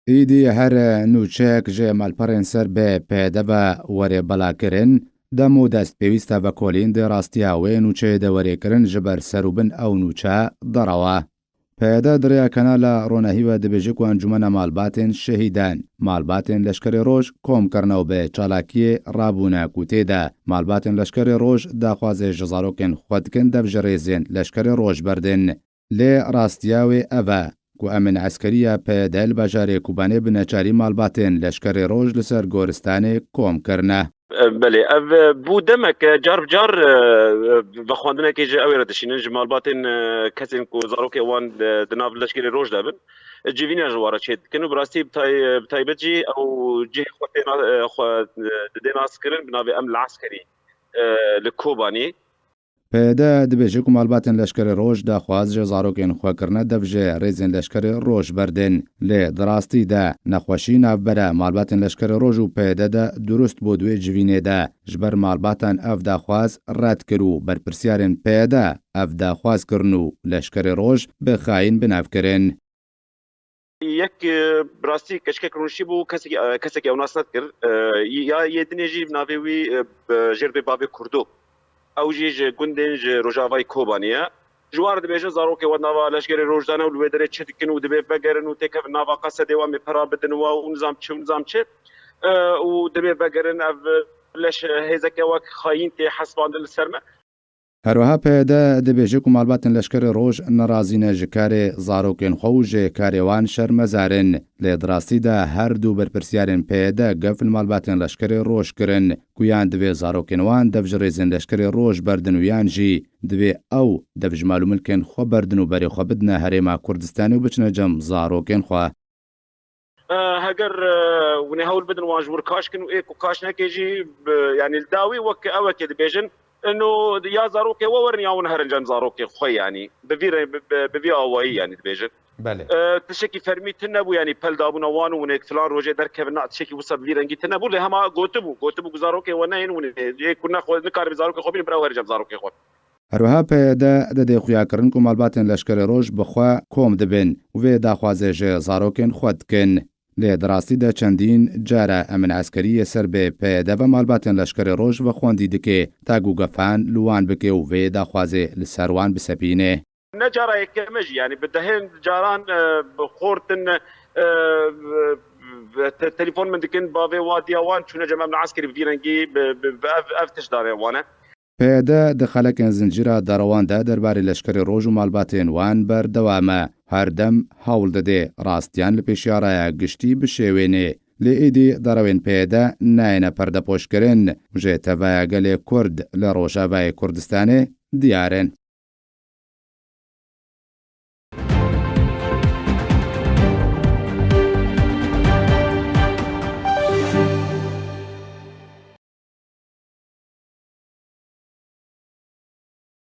ئیدی هەر نوچەیەک ژێ مەلپەڕێن سەر بێ پێدەبە وەرێ بەلاکردن دەم و دەست پێویستە بە کۆلین ڕاستیاوێ نوچێ دەوەرێکردن ji ber serûbin ew nûçe derawa. پێدە درێیەکەنە لە ڕۆنەهیوە دەبێژێک و ئەنجومەنە مالباتên şehîdan malbatên leşkerê roj komkirina bê çalakiyê rabûne ku têde malbatên leşkerê roj daxwazê ji zarokên xwe dikin dev ji rêzên leşkerê roj berdin. Lê rastiya wê ev e ku emên eskeriya pêde li bajarê Kobanê bi neçarî malbatên leşkerê roj li ser goristanê kom kirine. بله ev bû demek car bi car vexwandinekê ji ew ê re dişînin ji malbatên kesên ku zarokê wan di nav leşkerê roj de bin civîna ji wara çê dikin û bi rastî bi taybet jî ew cihê xwe didê naskirin bi navê em li eskerî li Kobanî. پێدە دەبێژێک و malbatên leşkerê roj daxwaz ji zarokên xwekirine dev ji rêzên leşkerê roj berdin. Lê di rastî de nexweşî navbera malbatên leşkerê roj û pêde de durust bû duê civînê de ji ber malbatan ev daxwaz red kir û berpirsyarên pêde ev daxwazkirin û leşkerê roj bi xayîn binavkirin. Yek bi rastî keşkek rûnişî bû kesekê ew nas nekir ya yêdinê jî bi navê wî jêr bê bavê Kurdo. Ew jî ji gundên ji Rojavayê Kobanî ye. Ji wan re dibêjin zarokê we nava leşkerê roj dane û li wê derê çi dikin û dibê vegerin û têkevin nava qesedê wan bê pera bidin we û nizam çi û nizam çi û dibê vegerin ev leş hêzeke wek xayîn tê hesibandin li ser me. هەروەها پێدە دەبێژێک و malbatên leşkerê roj nerazîne ji karê zarokên xwe û jê karê wan şermezarin. Lê di rastî de her du berpirsyarên pêde gef li malbatên leşkerê roj kirin ku yan divê zarokên wan dev ji rêzên leşkerê roj berdin û yan jî divê ew dev ji mal û milkên xwe berdin û berê xwe bidine Herêma Kurdistanê û biçine cem zarokên xwe. Heger hûn ê hewl bidin wan ji wir kaşkin û êk û kaşnekê jî yani li dawî wek ewekê dibêjin انه يا زاروكي وورن يا ونهرنجان زاروكي خوي يعني بفي اوائي يعني دبيجن بله تشكي فرمي تنبو يعني بل دابو نوان ونك فلان روجي دركبنا تشكي وسب فيرنجي تنبو له هما غوتبو زاروكي ونين ون كنا خو نكار زاروكي خو بين برا ورجم زاروكي خو هەروەها پێدە دەدێ خویاکردن و malbatên leşkerê roj bixwe kom dibin û vê daxwazê ji zarokên xwe dikin. Lê di rastî de çendîn care emên eskeriyê ser bê pêde ve malbatên leşkerê roj ve xwendî dike tag û gefan li wan bike û vê daxwazê li ser wan bisepîne. Ne cara yekeme jî yani bi dehên caran xortin telefon min dikin bavê wadiya wan çûne cem em li eskerî vîrengî ev tişdarê wan e. پێدە di xelekên zincîra derewan de derbarê leşkerê roj û malbatên wan berdewam e. Her dem hewl dide rastiyan li pêşiyaraya giştî bişêwênê. Lê êdî derewên pêde nayêne perdepoşkirin jê tevaya gelê Kurd li Rojavayê Kurdistanê diyar in.